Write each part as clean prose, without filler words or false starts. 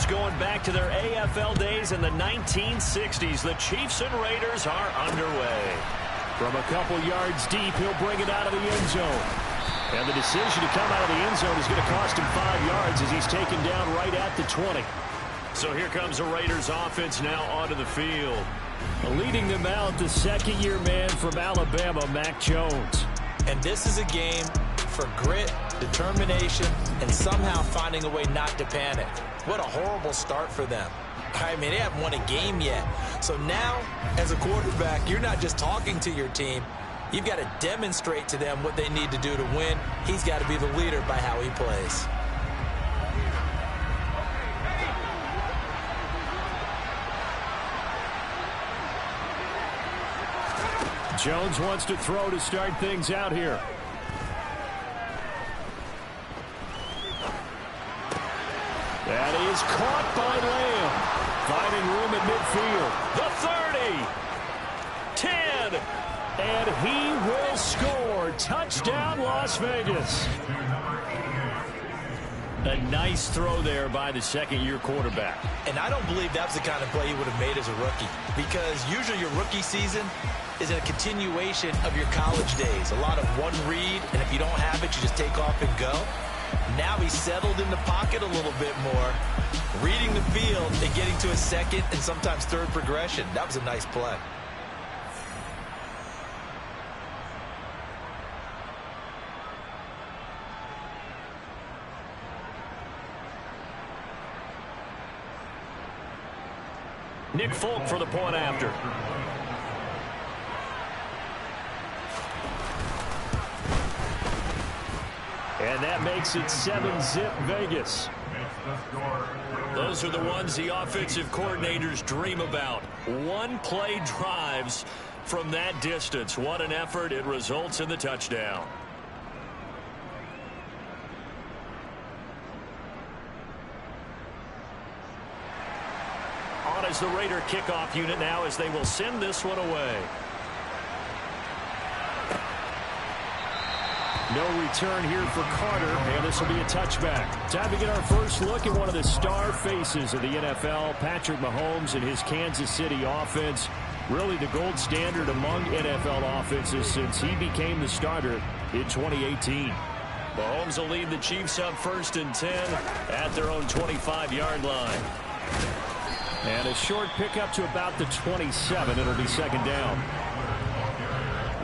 Raiders going back to their AFL days in the 1960s. The Chiefs and Raiders are underway. From a couple yards deep, he'll bring it out of the end zone. And the decision to come out of the end zone is going to cost him 5 yards as he's taken down right at the 20. So here comes the Raiders offense now onto the field. Leading them out, the second-year man from Alabama, Mac Jones. And this is a game for grit, determination, and somehow finding a way not to panic. What a horrible start for them. I mean, they haven't won a game yet. So now, as a quarterback, you're not just talking to your team. You've got to demonstrate to them what they need to do to win. He's got to be the leader by how he plays. Jones wants to throw to start things out here. That is caught by Lamb. Finding room at midfield. The 30. 10. And he will score. Touchdown, Las Vegas. A nice throw there by the second-year quarterback. And I don't believe that's the kind of play he would have made as a rookie. Because usually your rookie season is a continuation of your college days. A lot of one read, and if you don't have it, you just take off and go. Now he's settled in the pocket a little bit more, reading the field and getting to a second and sometimes third progression. That was a nice play. Nick Folk for the point after. And that makes it 7-zip Vegas. Those are the ones the offensive coordinators dream about. One-play drives from that distance. What an effort. It results in the touchdown. On as the Raider kickoff unit now as they will send this one away. No return here for Carter, and this will be a touchback. Time to get our first look at one of the star faces of the NFL, Patrick Mahomes and his Kansas City offense. Really the gold standard among NFL offenses since he became the starter in 2018. Mahomes will lead the Chiefs up 1st and 10 at their own 25-yard line. And a short pickup to about the 27. It'll be second down.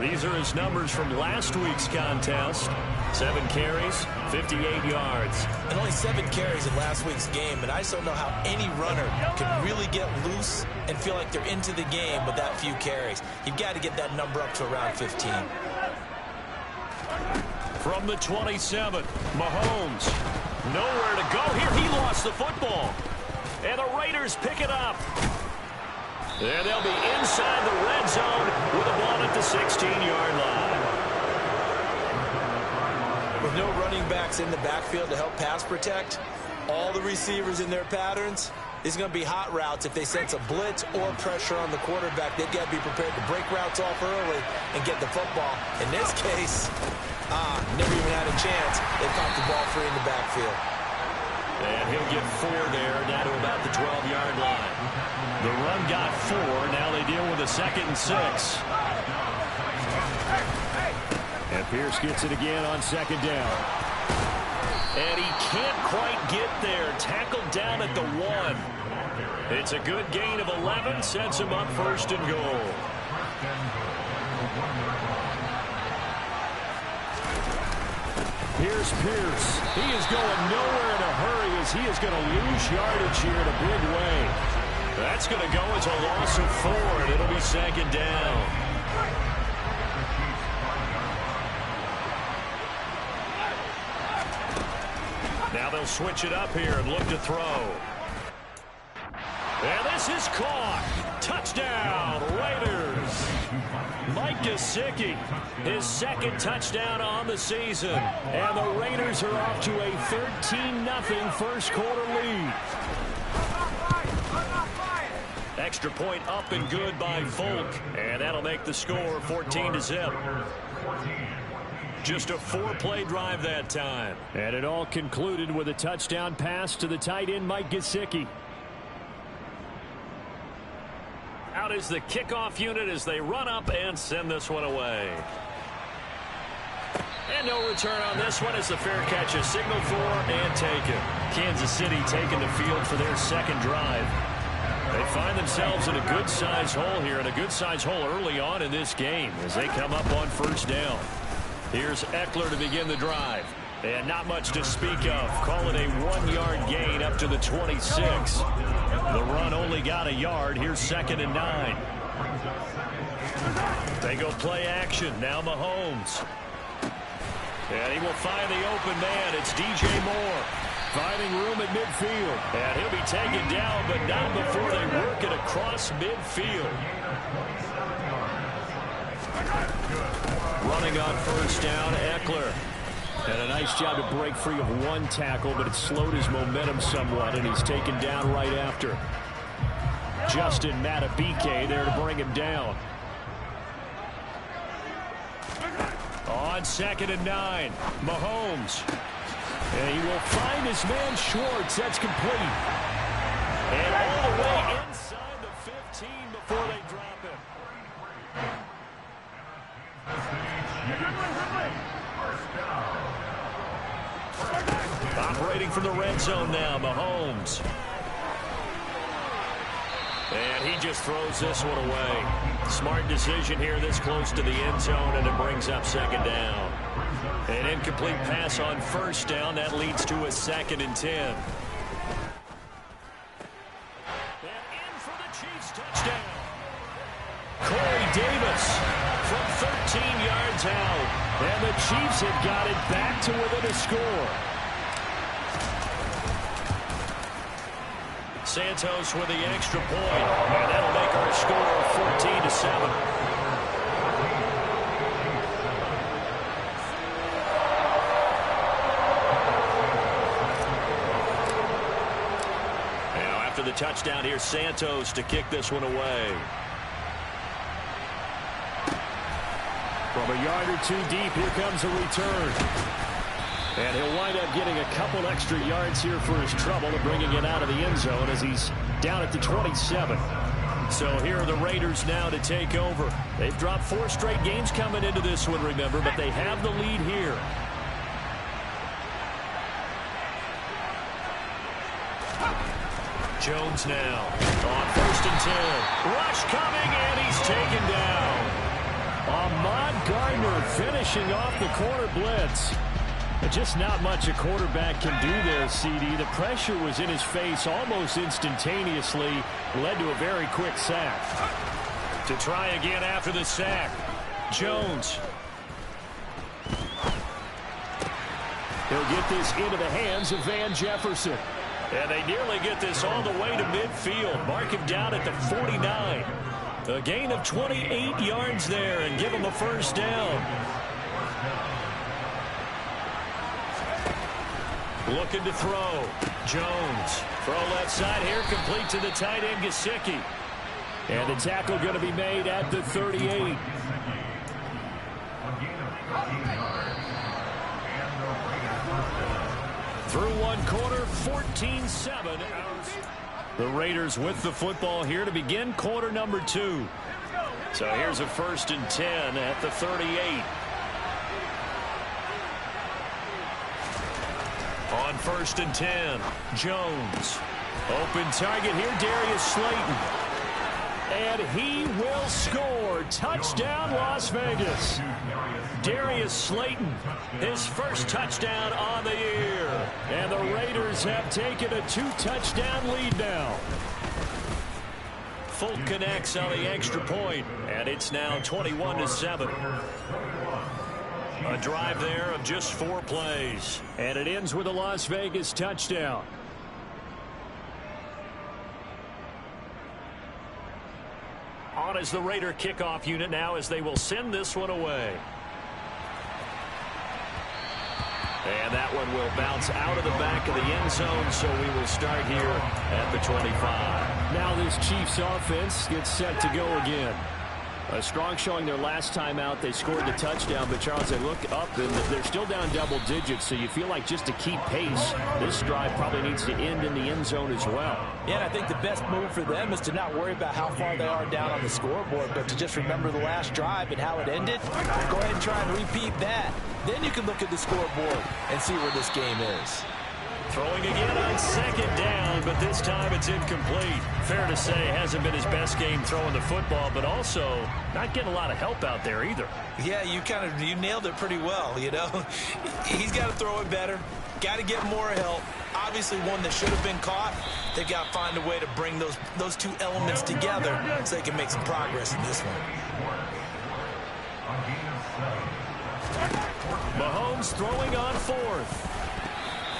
These are his numbers from last week's contest. 7 carries, 58 yards. And only 7 carries in last week's game, and I just don't know how any runner can really get loose and feel like they're into the game with that few carries. You've got to get that number up to around 15. From the 27, Mahomes. Nowhere to go here. He lost the football. And the Raiders pick it up. And they'll be inside the red zone with a ball at the 16-yard line. With no running backs in the backfield to help pass protect, all the receivers in their patterns, it's going to be hot routes. If they sense a blitz or pressure on the quarterback, they've got to be prepared to break routes off early and get the football. In this case, never even had a chance. They caught the ball free in the backfield. And he'll get 4 there, down to about the 12-yard line. The run got 4. Now they deal with a 2nd and 6. And Pierce gets it again on 2nd down. And he can't quite get there. Tackled down at the 1. It's a good gain of 11. Sets him up 1st and goal. Here's Pierce. He is going nowhere in a hurry as he is going to lose yardage here in a big way. That's going to go as a loss of 4, and it'll be 2nd down. Now they'll switch it up here and look to throw. And this is caught. Touchdown, Raiders. Mike Gesicki, his 2nd touchdown on the season. And the Raiders are off to a 13-0 first quarter lead. Extra point up and good by Folk. And that'll make the score 14-0. Just a 4-play drive that time. And it all concluded with a touchdown pass to the tight end, Mike Gesicki. Out is the kickoff unit as they run up and send this one away. And no return on this one as the fair catch is signaled for and taken. Kansas City taking the field for their second drive. They find themselves in a good-sized hole here, and a good-sized hole early on in this game as they come up on first down. Here's Eckler to begin the drive. And not much to speak of. Call it a 1-yard gain up to the 26. The run only got a yard. Here's 2nd and 9. They go play action. Now Mahomes. And he will find the open man. It's DJ Moore. Finding room at midfield. And he'll be taken down, but not before they work it across midfield. Running on first down, Eckler. And a nice job to break free of one tackle, but it slowed his momentum somewhat, and he's taken down right after. Justin Matabike there to bring him down. On 2nd and 9, Mahomes. And he will find his man Schwartz. That's complete. And all the way inside the 15 before they drop him. Operating from the red zone now, Mahomes. And he just throws this one away. Smart decision here this close to the end zone, and it brings up 2nd down. An incomplete pass on first down. That leads to a 2nd and 10. And in for the Chiefs touchdown. Corey Davis from 13 yards out. And the Chiefs have got it back to within a score. Santos with the extra point, and that'll make our score 14-7. Now after the touchdown, here's Santos to kick this one away. From a yard or two deep, here comes a return. And he'll wind up getting a couple extra yards here for his trouble and bringing it out of the end zone as he's down at the 27. So here are the Raiders now to take over. They've dropped 4 straight games coming into this one, remember, but they have the lead here. Jones now on 1st and 10. Rush coming, and he's taken down. Ahmad Gardner finishing off the corner blitz. But just not much a quarterback can do there, CD. The pressure was in his face almost instantaneously, led to a very quick sack. To try again after the sack, Jones. He'll get this into the hands of Van Jefferson. And they nearly get this all the way to midfield. Mark him down at the 49. A gain of 28 yards there and give him a first down. Looking to throw. Jones. Throw left side here, complete to the tight end, Gesicki. And the tackle going to be made at the 38. Through one quarter, 14-7. The Raiders with the football here to begin quarter number 2. So here's a 1st and 10 at the 38. On 1st and 10, Jones. Open target here, Darius Slayton. And he will score. Touchdown, Las Vegas. Darius Slayton, his first touchdown on the year. And the Raiders have taken a 2-touchdown lead now. Fulton connects on the extra point, and it's now 21-7. A drive there of just 4 plays. And it ends with a Las Vegas touchdown. On is the Raider kickoff unit now as they will send this one away. And that one will bounce out of the back of the end zone, so we will start here at the 25. Now this Chiefs offense gets set to go again. A strong showing their last time out. They scored the touchdown, but Charles, they look up and they're still down double digits, so you feel like just to keep pace, this drive probably needs to end in the end zone as well. Yeah, and I think the best move for them is to not worry about how far they are down on the scoreboard, but to just remember the last drive and how it ended. Go ahead and try and repeat that. Then you can look at the scoreboard and see where this game is. Throwing again on second down, but this time it's incomplete. Fair to say, hasn't been his best game throwing the football, but also not getting a lot of help out there either. Yeah, you nailed it pretty well, you know. He's got to throw it better. Got to get more help. Obviously one that should have been caught. They've got to find a way to bring those two elements together so they can make some progress in this one. Mahomes throwing on fourth.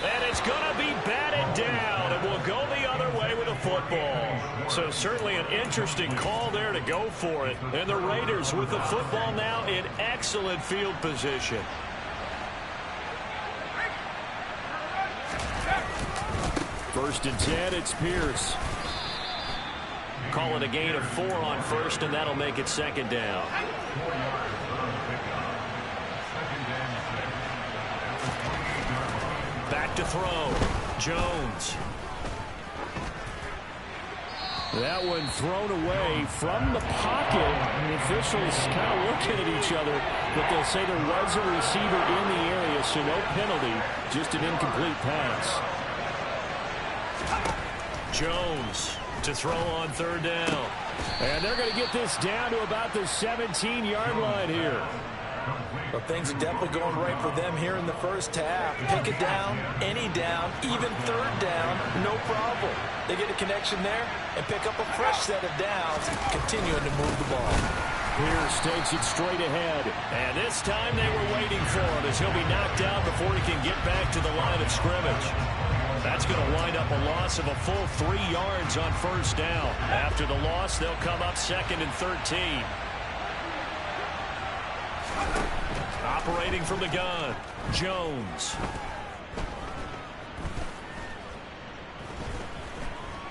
And it's going to be batted down, and will go the other way with the football. So certainly an interesting call there to go for it. And the Raiders with the football now in excellent field position. First and 10, it's Pierce. Call it a gain of 4 on first, and that'll make it second down. Back to throw. Jones. That one thrown away from the pocket. The officials kind of looking at each other, but they'll say there was a receiver in the area, so no penalty, just an incomplete pass. Jones to throw on third down. And they're going to get this down to about the 17-yard line here. Well, things are definitely going right for them here in the first half. Pick it down, any down, even third down, no problem. They get a connection there and pick up a fresh set of downs, continuing to move the ball. Pierce takes it straight ahead. And this time they were waiting for him as he'll be knocked out before he can get back to the line of scrimmage. That's going to wind up a loss of a full 3 yards on first down. After the loss, they'll come up second and 13. Operating from the gun, Jones.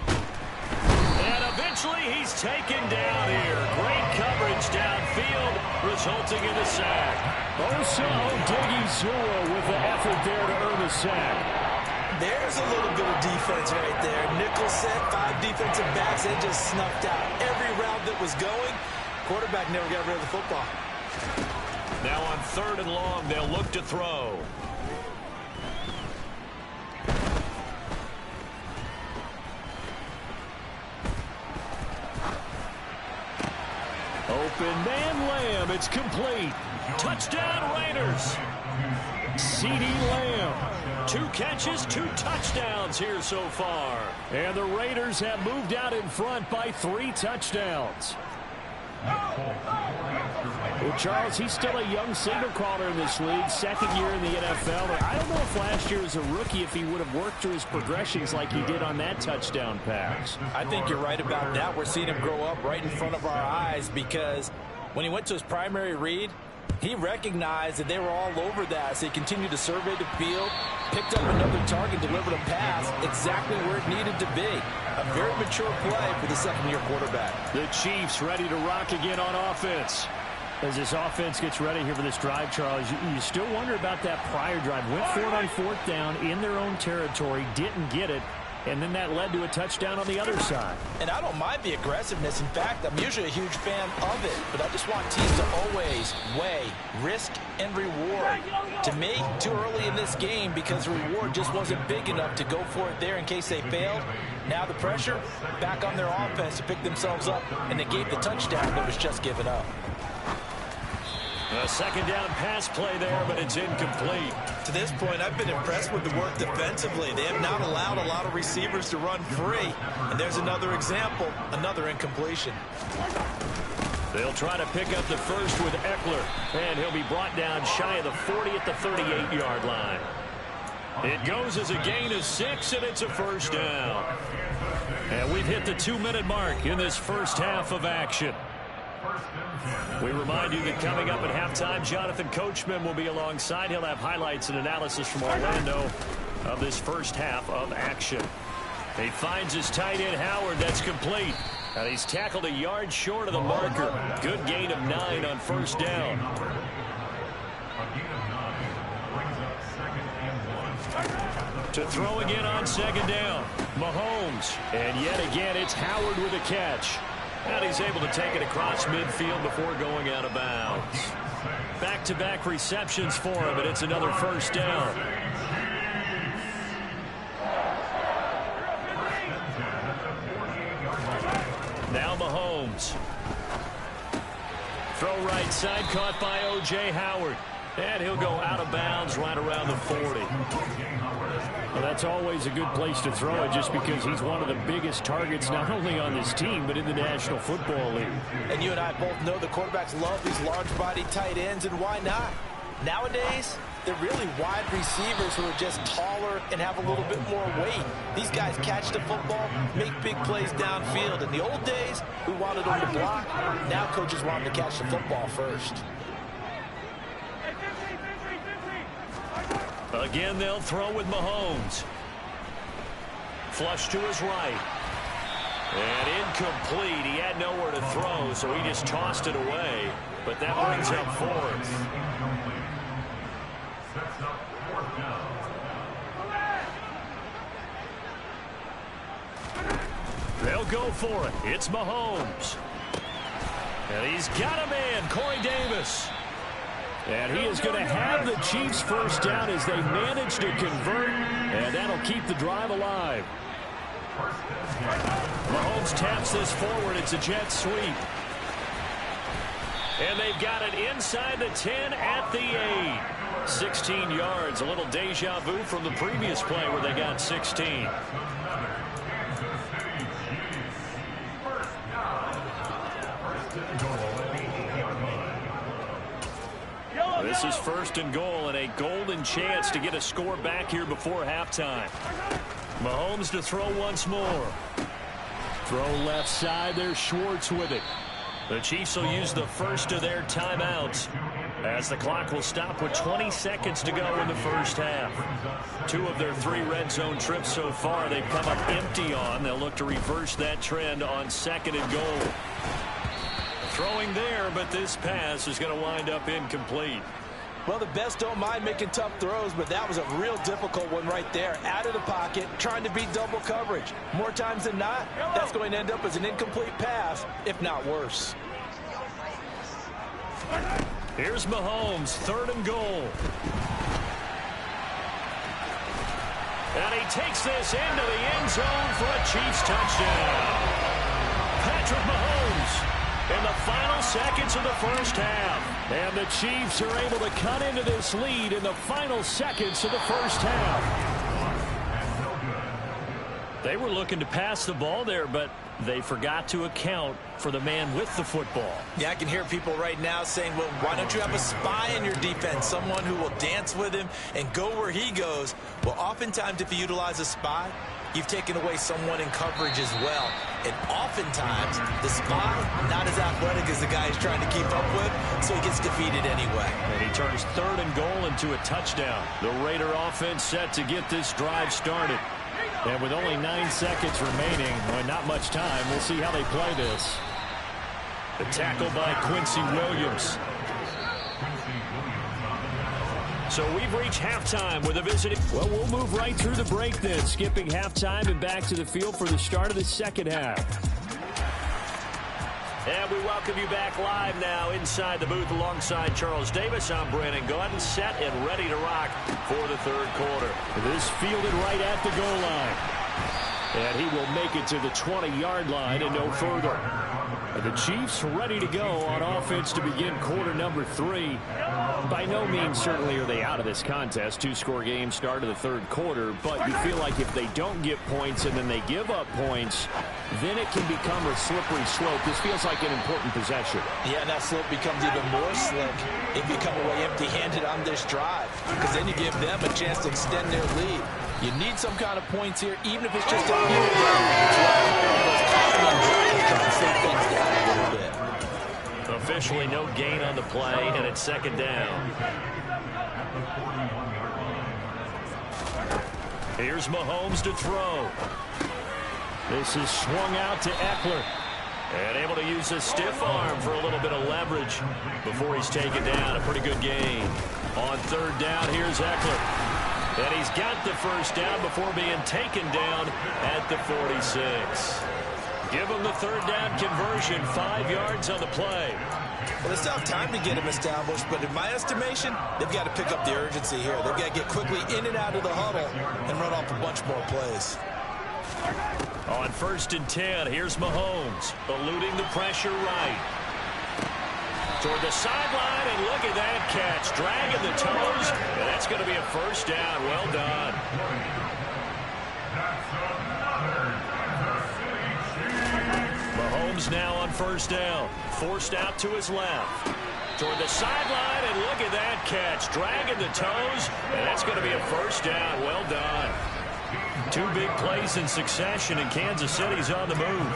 And eventually he's taken down here. Great coverage downfield, resulting in the sack. Osa Odighizuwa with the effort there to earn the sack. There's a little bit of defense right there. Nickel set, 5 defensive backs. They just snuffed out every route that was going. Quarterback never got rid of the football. Now on third and long, they'll look to throw. Open man Lamb. It's complete. Touchdown Raiders. CeeDee Lamb. 2 catches, 2 touchdowns here so far. And the Raiders have moved out in front by 3 touchdowns. Well, Charles, he's still a young signal caller in this league, second year in the NFL. I don't know if last year as a rookie if he would have worked through his progressions like he did on that touchdown pass. I think you're right about that. We're seeing him grow up right in front of our eyes because when he went to his primary read, he recognized that they were all over that, so he continued to survey the field, picked up another target, delivered a pass exactly where it needed to be. A very mature play for the second-year quarterback. The Chiefs ready to rock again on offense. As this offense gets ready here for this drive, Charles, you still wonder about that prior drive. Went for it on fourth down in their own territory, didn't get it, and then that led to a touchdown on the other side. And I don't mind the aggressiveness. In fact, I'm usually a huge fan of it, but I just want teams to always weigh risk and reward. To me, too early in this game because the reward just wasn't big enough to go for it there in case they failed. Now the pressure back on their offense to pick themselves up, and they gave the touchdown that was just given up. A second down pass play there, but it's incomplete. To this point, I've been impressed with the work defensively. They have not allowed a lot of receivers to run free. And there's another example, another incompletion. They'll try to pick up the first with Eckler, and he'll be brought down shy of the 40 at the 38-yard line. It goes as a gain of 6, and it's a first down. And we've hit the 2-minute mark in this first half of action. We remind you that coming up at halftime, Jonathan Coachman will be alongside. He'll have highlights and analysis from Orlando of this first half of action. He finds his tight end, Howard. That's complete. And he's tackled a yard short of the marker. Good gain of 9 on first down. To throw again on second down. Mahomes. And yet again, it's Howard with a catch. And he's able to take it across midfield before going out of bounds. Back-to-back receptions for him, and it's another first down. Now Mahomes. Throw right side, caught by O.J. Howard. And he'll go out of bounds right around the 40. Well, that's always a good place to throw it just because he's one of the biggest targets not only on this team but in the National Football League. And you and I both know the quarterbacks love these large-body tight ends, and why not? Nowadays, they're really wide receivers who are just taller and have a little bit more weight. These guys catch the football, make big plays downfield. In the old days, we wanted them to block. Now coaches want them to catch the football first. Again, they'll throw with Mahomes. Flush to his right. And incomplete. He had nowhere to throw, so he just tossed it away. But that brings up fourth. They'll go for it. It's Mahomes. And he's got a man, Corey Davis. And he is going to have the Chiefs first down as they manage to convert, and that'll keep the drive alive. Mahomes taps this forward. It's a jet sweep. And they've got it inside the 10 at the 8. 16 yards, a little deja vu from the previous play where they got 16. This is first and goal and a golden chance to get a score back here before halftime. Mahomes to throw once more. Throw left side. There's Schwartz with it. The Chiefs will use the first of their timeouts as the clock will stop with 20 seconds to go in the first half. 2 of their 3 red zone trips so far they've come up empty on. They'll look to reverse that trend on second and goal. Throwing there, but this pass is going to wind up incomplete. Well, the best don't mind making tough throws, but that was a real difficult one right there. Out of the pocket, trying to beat double coverage. More times than not, that's going to end up as an incomplete pass, if not worse. Here's Mahomes, third and goal. And he takes this into the end zone for a Chiefs touchdown. Patrick Mahomes in the final seconds of the first half. And the Chiefs are able to cut into this lead in the final seconds of the first half. They were looking to pass the ball there, but they forgot to account for the man with the football. Yeah, I can hear people right now saying, well, why don't you have a spy in your defense, someone who will dance with him and go where he goes? Well, oftentimes if you utilize a spy, you've taken away someone in coverage as well. And oftentimes, the spy, not as athletic as the guy he's trying to keep up with, so he gets defeated anyway. And he turns third and goal into a touchdown. The Raider offense set to get this drive started. And with only 9 seconds remaining, well, not much time, we'll see how they play this. The tackle by Quincy Williams. So we've reached halftime with a visiting. Well, we'll move right through the break then, skipping halftime and back to the field for the start of the second half. And we welcome you back live now inside the booth alongside Charles Davis. I'm Brandon Gunn, set and ready to rock for the third quarter. This fielded right at the goal line. And he will make it to the 20-yard line and no further. The Chiefs ready to go on offense to begin quarter number 3. By no means certainly are they out of this contest. 2-score game start of the third quarter, but you feel like if they don't get points and then they give up points, then it can become a slippery slope. This feels like an important possession. Yeah, and that slope becomes even more slick if you come away empty-handed on this drive, because then you give them a chance to extend their lead. You need some kind of points here, even if it's just a few. Officially no gain on the play, and it's second down. Here's Mahomes to throw. This is swung out to Eckler. And able to use his stiff arm for a little bit of leverage before he's taken down. A pretty good gain. On third down, here's Eckler. And he's got the first down before being taken down at the 46. Give him the third down conversion, 5 yards on the play. Well, they still have time to get him established, but in my estimation, they've got to pick up the urgency here. They've got to get quickly in and out of the huddle and run off a bunch more plays. On 1st and 10, here's Mahomes, eluding the pressure right. Toward the sideline, and look at that catch. Dragging the toes, and that's going to be a first down. Well done. Mahomes now on 1st down. Forced out to his left. Toward the sideline, and look at that catch. Dragging the toes, and that's going to be a first down. Well done. 2 big plays in succession, and Kansas City's on the move.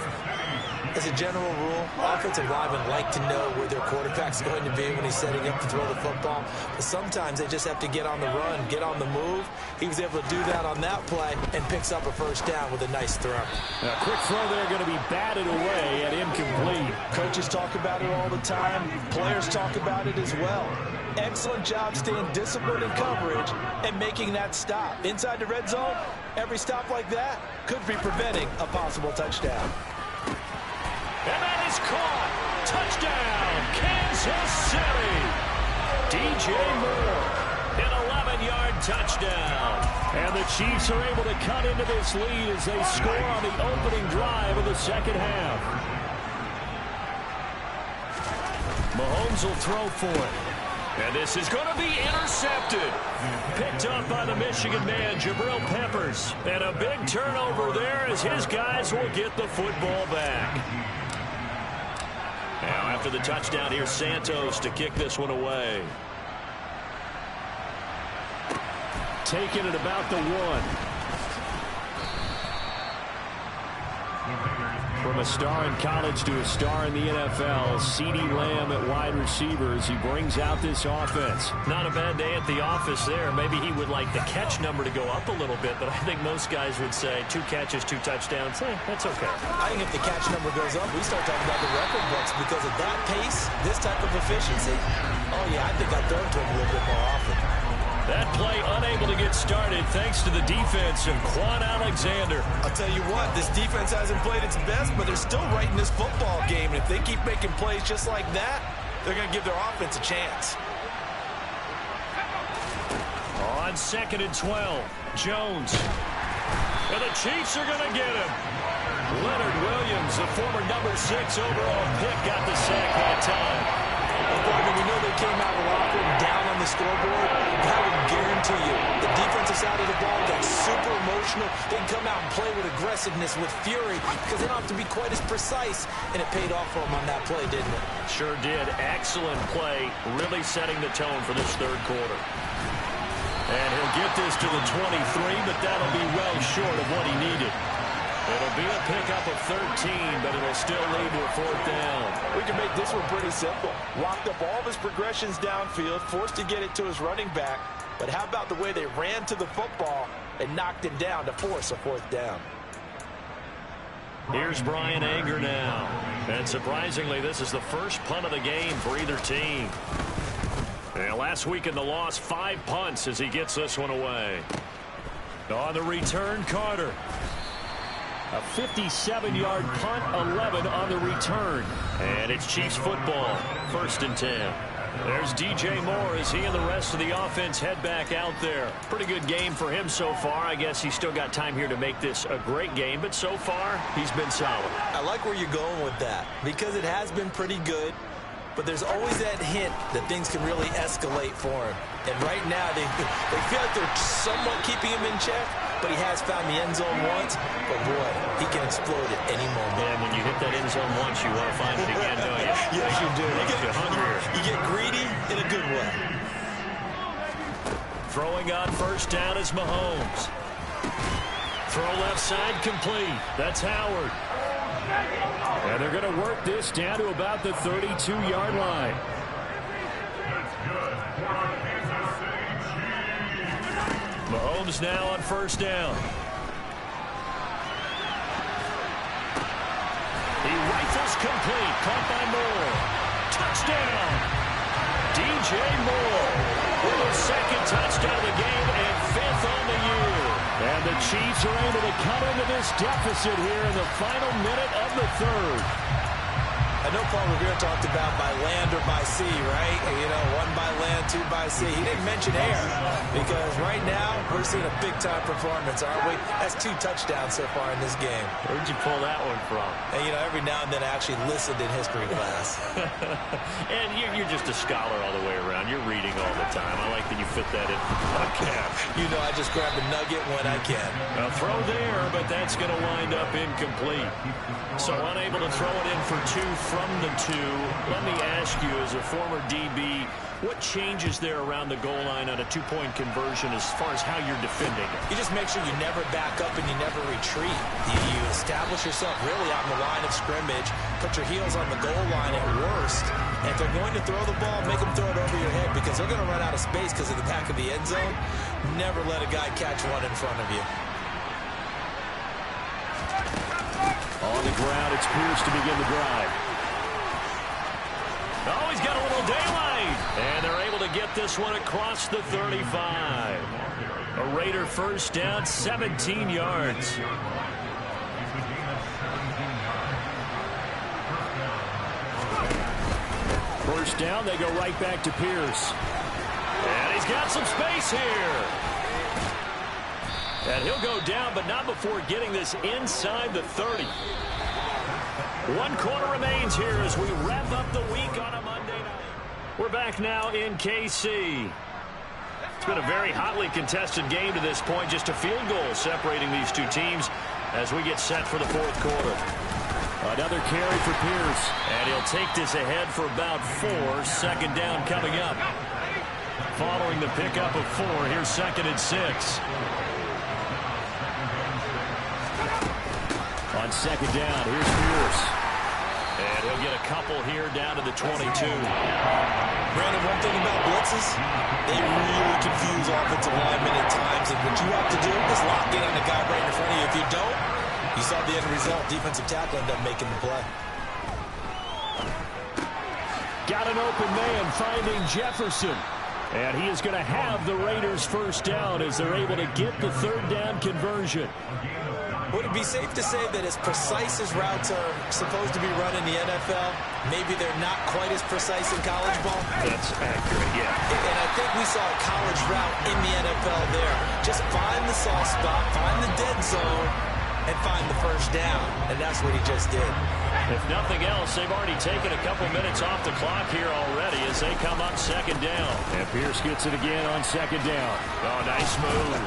As a general rule, offensive linemen like to know where their quarterback's going to be when he's setting up to throw the football. But sometimes they just have to get on the run, get on the move. He was able to do that on that play and picks up a first down with a nice throw. A quick throw there going to be batted away and incomplete. Coaches talk about it all the time. Players talk about it as well. Excellent job staying disciplined in coverage and making that stop. Inside the red zone, every stop like that could be preventing a possible touchdown. And that is caught. Touchdown, Kansas City. DJ Moore, an 11-yard touchdown. And the Chiefs are able to cut into this lead as they score on the opening drive of the second half. Mahomes will throw for it. And this is going to be intercepted. Picked up by the Michigan man, Jabril Peppers. And a big turnover there as his guys will get the football back. Now after the touchdown, here's Santos to kick this one away. Taking it about the 1. From a star in college to a star in the NFL, CeeDee Lamb at wide receiver as he brings out this offense. Not a bad day at the office there. Maybe he would like the catch number to go up a little bit, but I think most guys would say 2 catches, 2 touchdowns. That's okay. I think if the catch number goes up, we start talking about the record books because at that pace, this type of efficiency, oh yeah, I think I'd throw it to him a little bit more often. That play unable to get started thanks to the defense of Quan Alexander. I'll tell you what, this defense hasn't played its best, but they're still right in this football game. And if they keep making plays just like that, they're going to give their offense a chance. On 2nd and 12, Jones. And the Chiefs are going to get him. Leonard Williams, the former number 6 overall pick, got the sack that time. Gordon, we know they came out of the locker room down on the scoreboard. I would guarantee you the defensive side of the ball got super emotional. They can come out and play with aggressiveness, with fury, because they don't have to be quite as precise. And it paid off for them on that play, didn't it? Sure did. Excellent play, really setting the tone for this third quarter. And he'll get this to the 23, but that'll be well short of what he needed. It'll be a pickup of 13, but it'll still lead to a 4th down. We can make this one pretty simple. Locked up all of his progressions downfield, forced to get it to his running back. But how about the way they ran to the football and knocked him down to force a 4th down? Here's Brian Anger now. And surprisingly, this is the first punt of the game for either team. And last week in the loss, 5 punts as he gets this one away. On the return, Carter. A 57-yard punt, 11 on the return. And it's Chiefs football, 1st and 10. There's DJ Moore as he and the rest of the offense head back out there. Pretty good game for him so far. I guess he's still got time here to make this a great game, but so far, he's been solid. I like where you're going with that because it has been pretty good, but there's always that hint that things can really escalate for him. And right now, they feel like they're somewhat keeping him in check, but he has found the end zone once. But, boy, he can explode at any moment. And when you hit that end zone once, you want to find it again, don't you? Yes, you do. You get hungrier. You get greedy in a good way. Throwing on 1st down is Mahomes. Throw left side complete. That's Howard. And they're going to work this down to about the 32-yard line. Mahomes now on 1st down. He rifles complete. Caught by Moore. Touchdown. DJ Moore with his second touchdown of the game and 5th on the year. And the Chiefs are able to cut into this deficit here in the final minute of the 3rd. I know Paul Revere talked about by land or by sea, right? You know, 1 by land, 2 by sea. He didn't mention air because right now we're seeing a big-time performance, aren't we? That's 2 touchdowns so far in this game. Where'd you pull that one from? And, you know, every now and then I actually listened in history class. And you're just a scholar all the way around. You're reading all the time. I like that you fit that in for the podcast. You know, I just grab a nugget when I can. A throw there, but that's going to wind up incomplete. So unable to throw it in for 2 from the 2. Let me ask you, as a former DB, what changes there around the goal line on a 2-point conversion as far as how you're defending it? You just make sure you never back up and you never retreat. You establish yourself really on the line of scrimmage, put your heels on the goal line at worst, and if they're going to throw the ball, make them throw it over your head because they're going to run out of space because of the back of the end zone. Never let a guy catch one in front of you. On the ground, it's Pierce to begin the drive. Oh, he's got a little daylight. And they're able to get this one across the 35. A Raider first down, 17 yards. First down, they go right back to Pierce. And he's got some space here. And he'll go down, but not before getting this inside the 30. 1 quarter remains here as we wrap up the week on a Monday night. We're back now in KC. It's been a very hotly contested game to this point. Just a field goal separating these two teams as we get set for the 4th quarter. Another carry for Pierce. And he'll take this ahead for about 4. 2nd down coming up. Following the pickup of 4, here's 2nd and 6. On 2nd down, here's Pierce. And he'll get a couple here down to the 22. Brandon, one thing about blitzes, they really confuse offensive linemen at times. And what you have to do is lock in on the guy right in front of you. If you don't, you saw the end result. Defensive tackle ended up making the play. Got an open man finding Jefferson. And he is going to have the Raiders first down as they're able to get the 3rd down conversion. Would it be safe to say that as precise as routes are supposed to be run in the NFL, maybe they're not quite as precise in college ball? That's accurate, yeah. And I think we saw a college route in the NFL there. Just find the soft spot, find the dead zone, and find the first down. And that's what he just did. If nothing else, they've already taken a couple minutes off the clock here already as they come up 2nd down. And Pierce gets it again on 2nd down. Oh, nice move.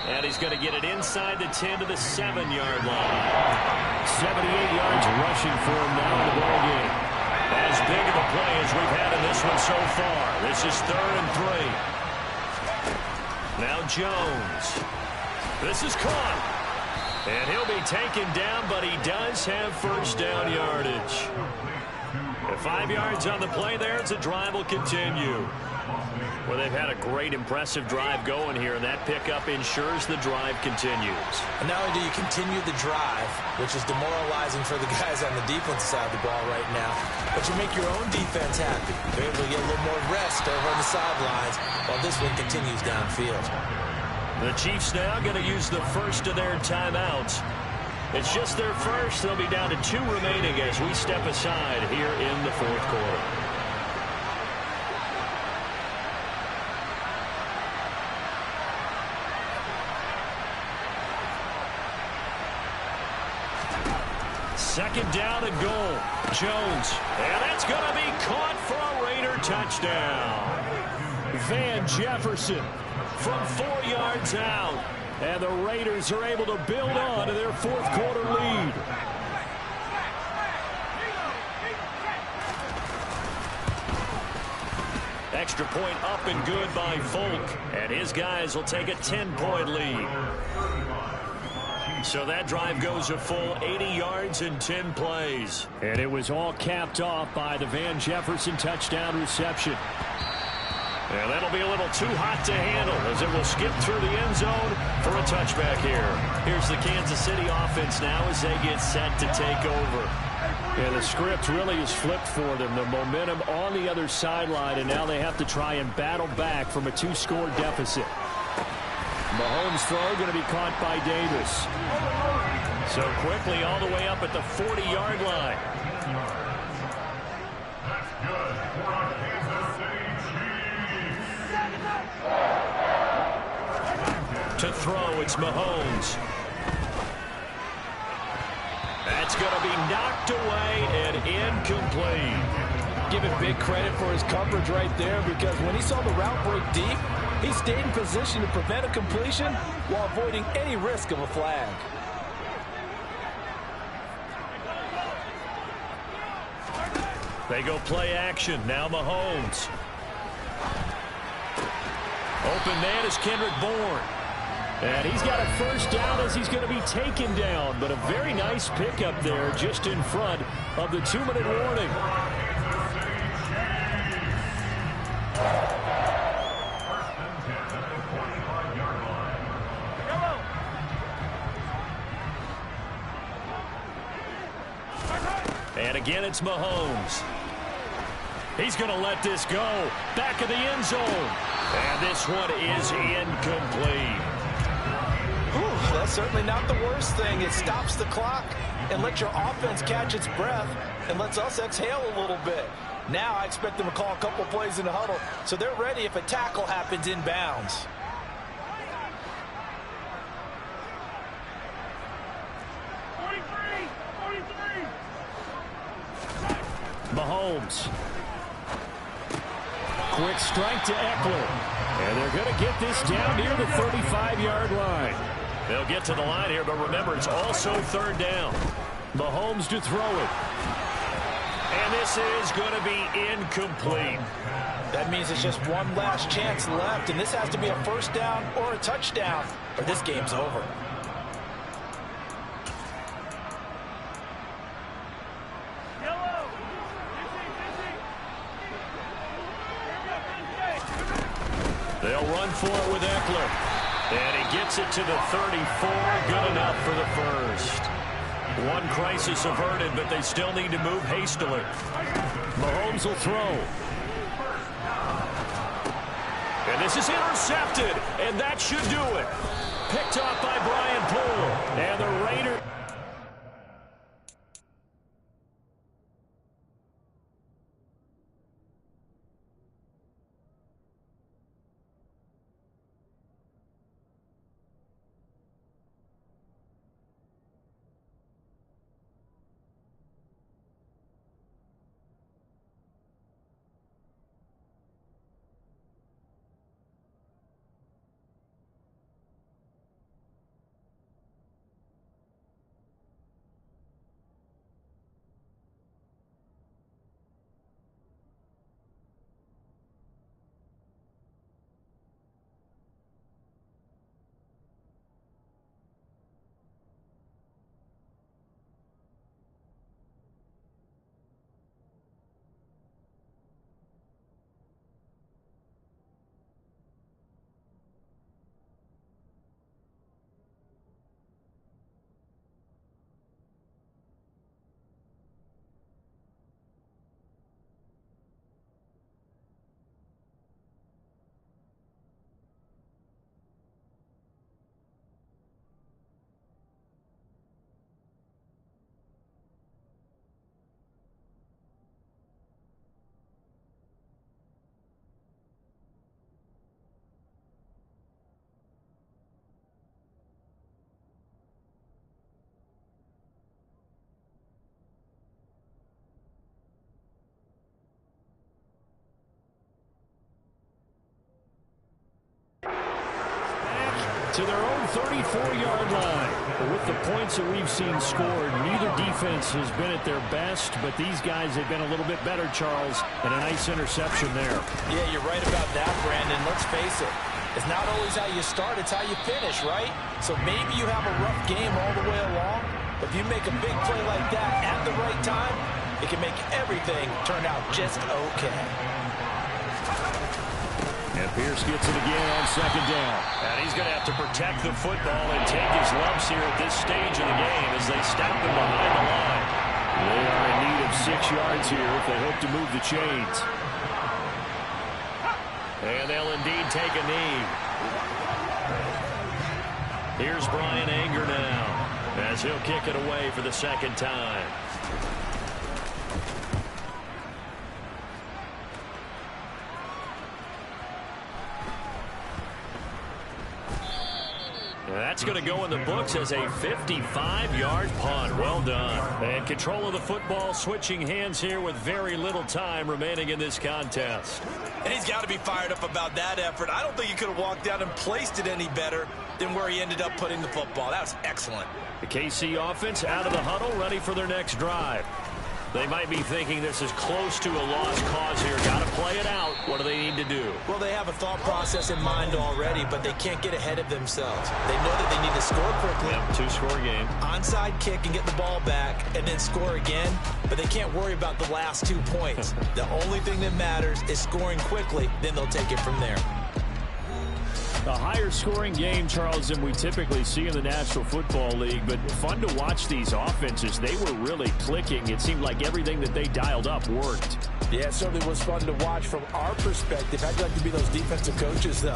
And he's going to get it inside the 10 to the 7-yard line. 78 yards rushing for him now in the ballgame. As big of a play as we've had in this one so far. This is 3rd and 3. Now Jones. This is caught. And he'll be taken down, but he does have first down yardage. 5 yards on the play there as the drive will continue. Well, they've had a great, impressive drive going here, and that pickup ensures the drive continues. And not only do you continue the drive, which is demoralizing for the guys on the defensive side of the ball right now, but you make your own defense happy. They're able to get a little more rest over on the sidelines while this one continues downfield. The Chiefs now going to use the first of their timeouts. It's just their first. They'll be down to 2 remaining as we step aside here in the 4th quarter. Second down and goal. Jones. And that's going to be caught for a Raider touchdown. Van Jefferson from 4 yards out. And the Raiders are able to build on to their 4th quarter lead. Extra point up and good by Folk. And his guys will take a 10-point lead. So that drive goes a full 80 yards in 10 plays. And it was all capped off by the Van Jefferson touchdown reception. And that'll be a little too hot to handle as it will skip through the end zone for a touchback here. Here's the Kansas City offense now as they get set to take over. And the script really is flipped for them. The momentum on the other sideline, and now they have to try and battle back from a 2-score deficit. Mahomes' throw going to be caught by Davis. So quickly all the way up at the 40-yard line. To throw, it's Mahomes. That's going to be knocked away and incomplete. Give him big credit for his coverage right there, because when he saw the route break deep, he stayed in position to prevent a completion while avoiding any risk of a flag. They go play action. Now Mahomes. Open man is Kendrick Bourne. And he's got a first down as he's going to be taken down. But a very nice pickup there just in front of the 2-minute warning. And again, it's Mahomes. He's going to let this go. Back of the end zone. And this one is incomplete. That's certainly not the worst thing. It stops the clock and lets your offense catch its breath and lets us exhale a little bit. Now I expect them to call a couple plays in the huddle so they're ready if a tackle happens inbounds. Mahomes. Quick strike to Eckler. And they're going to get this down near the 35-yard line. They'll get to the line here, but remember, it's also third down. Mahomes to throw it. And this is going to be incomplete. That means it's just one last chance left, and this has to be a first down or a touchdown, or this game's over. They'll run for it with Eckler. And he gets it to the 34. Good enough for the first. One crisis averted, but they still need to move hastily. Mahomes will throw. And this is intercepted. And that should do it. Picked off by Brian Poole. And the Raiders. To their own 34-yard line. But with the points that we've seen scored, neither defense has been at their best, but these guys have been a little bit better, Charles, and a nice interception there. Yeah, you're right about that, Brandon. Let's face it. It's not always how you start, it's how you finish, right? So maybe you have a rough game all the way along, but if you make a big play like that at the right time, it can make everything turn out just okay. Pierce gets it again on second down. And he's going to have to protect the football and take his lumps here at this stage of the game as they stop him behind the line. They are in need of 6 yards here if they hope to move the chains. And they'll indeed take a knee. Here's Brian Anger now as he'll kick it away for the second time. That's going to go in the books as a 55-yard punt. Well done. And control of the football switching hands here with very little time remaining in this contest. And he's got to be fired up about that effort. I don't think he could have walked out and placed it any better than where he ended up putting the football. That was excellent. The KC offense out of the huddle, ready for their next drive. They might be thinking this is close to a lost cause here. Got to play it out. What do they need to do? Well, they have a thought process in mind already, but they can't get ahead of themselves. They know that they need to score quickly. Yep, two-score game. Onside kick and get the ball back and then score again, but they can't worry about the last 2 points. The only thing that matters is scoring quickly, then they'll take it from there. A higher scoring game, Charles, than we typically see in the National Football League, but fun to watch these offenses. They were really clicking. It seemed like everything that they dialed up worked. Yeah, it certainly was fun to watch from our perspective. I'd like to be those defensive coaches, though.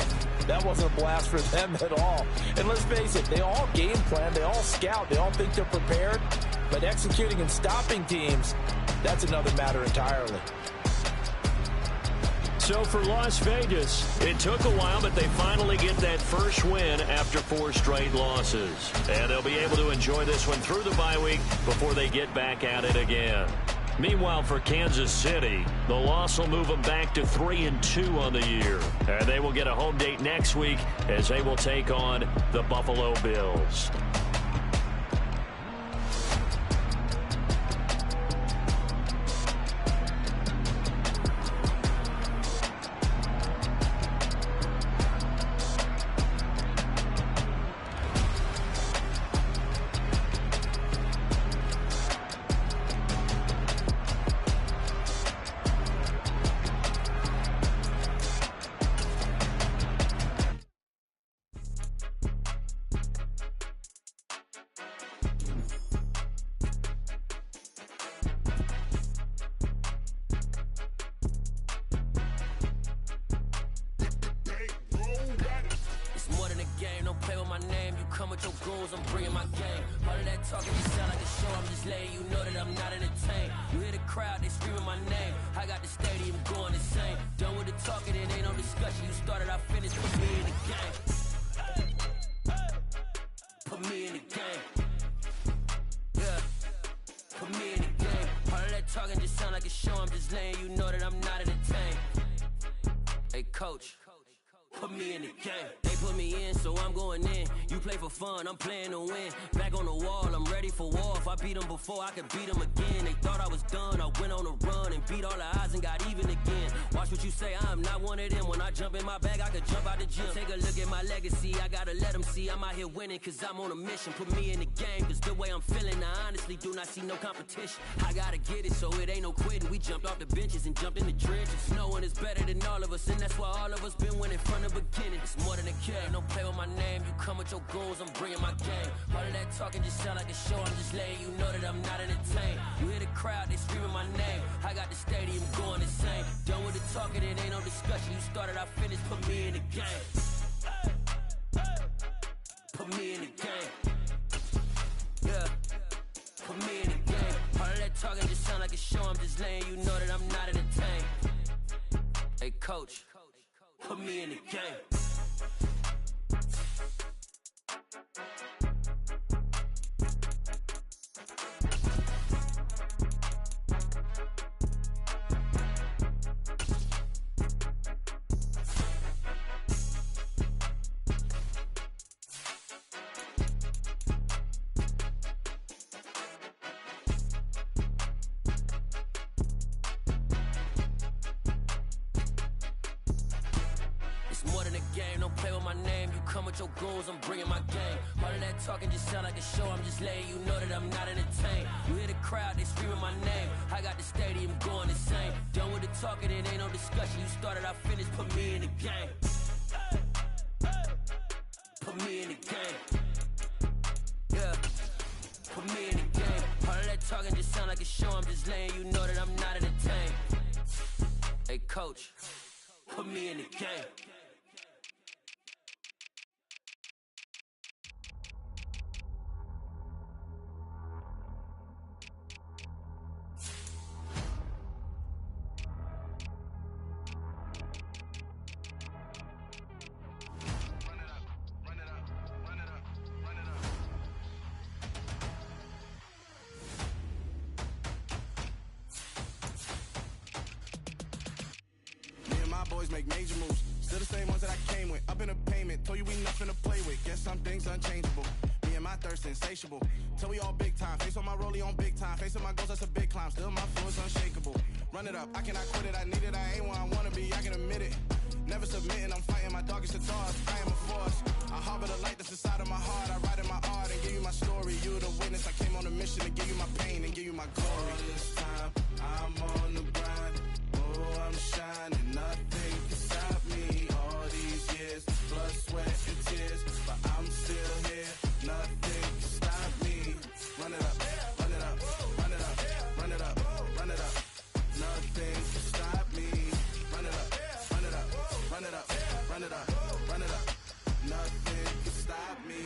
That wasn't a blast for them at all. And let's face it, they all game plan, they all scout, they all think they're prepared, but executing and stopping teams, that's another matter entirely. So for Las Vegas, it took a while, but they finally get that first win after 4 straight losses. And they'll be able to enjoy this one through the bye week before they get back at it again. Meanwhile, for Kansas City, the loss will move them back to 3-2 on the year. And they will get a home date next week as they will take on the Buffalo Bills. I'm playing to win. Back on the wall, I'm ready for war. If I beat them before, I could beat them again. They thought I was done. I went on a run and beat all the odds and got even again. Watch what you say, I'm not one of them. When I jump in my bag, I could jump out the gym. Take a look at my legacy, I gotta let them see I'm out here winning, cause I'm on a mission. Put me in the game, cause the way I'm feeling, I honestly do not see no competition. I gotta get it, so it ain't no quitting. We jumped off the benches and jumped in the trenches. No one is better than all of us, and that's why all of us been winning from the beginning. It's more than a game, don't play with my name. You come with your goons, I'm bringing my game. All of that talking just sound like a show. I'm just letting you know that I'm not entertained. You hear the crowd, they screaming my name. I got the stadium going insane. Done with the talking, it ain't no discussion. You started, I finished, put me in the game. Put me in the game. Yeah. Put me in the game. All of that talking just sound like a show. I'm just letting you know that I'm not entertained. Hey, coach, put me in the game. It's more than a game, don't play with my name. You come with your goons, I'm bringing my game. All of that talking just sound like a show, I'm just letting you know that I'm not entertained. You hear the crowd, they screaming my name. I got the stadium going insane. Done with the talking, it ain't no discussion. You started, I finished, put me in the game. Put me in the game. Yeah, put me in the game. All of that talking just sound like a show, I'm just letting you know that I'm not entertained. Hey coach, put me in the game. Boys make major moves, still the same ones that I came with. Up in the payment, told you we nothing to play with. Guess some things unchangeable. Me and my thirst insatiable. Till we all big time. Face on my rollie on big time. Facing my goals, that's a big climb. Still my flow is unshakable. Run it up, I cannot quit it. I need it, I ain't where I wanna be. I can admit it. Never submitting, I'm fighting my darkest of thoughts. I am a force. I harbor the light that's inside of my heart. I write in my art and give you my story. You the witness. I came on a mission to give you my pain and give you my glory. All this time, I'm on the grind. Oh, I'm shining, nothing can stop me. All these years, blood, sweat, and tears, but I'm still here. Nothing can stop me. Run it up, run it up, run it up, run it up, run it up. Nothing can stop me. Run it up, run it up, run it up, run it up, run it up. Nothing can stop me.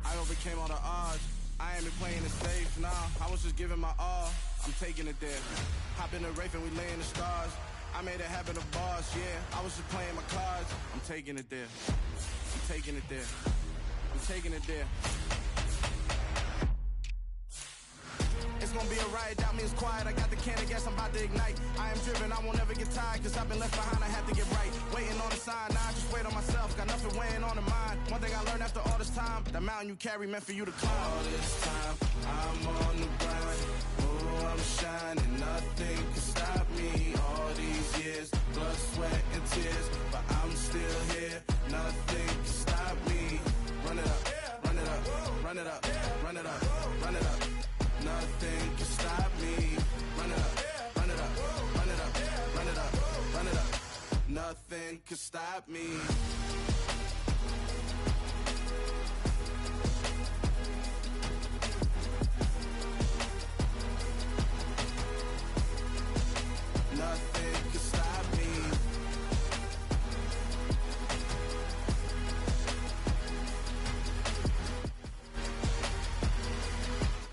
I overcame all the odds. I ain't been playing it safe, nah. I was just giving my all. I'm taking it there. Hop in the Wraith and we lay in the stars. I made it happen to boss, yeah. I was just playing my cards. I'm taking it there. I'm taking it there. I'm taking it there. It's gonna be a riot, doubt me it's quiet. I got the can of gas, I'm about to ignite. I am driven, I won't never get tired, cause I've been left behind, I have to get right. Waiting on the sign, now I just wait on myself. Got nothing weighing on the mind. One thing I learned after all this time, that mountain you carry meant for you to climb. All this time, I'm on the grind. Oh, I'm shining, nothing can stop me. All these years, blood, sweat, and tears, but I'm still here. Nothing can stop me. Run it up, run it up, run it up, run it up, run it up. Nothing can stop me. Run it up, run it up, run it up, run it up, run it up. Nothing can stop me.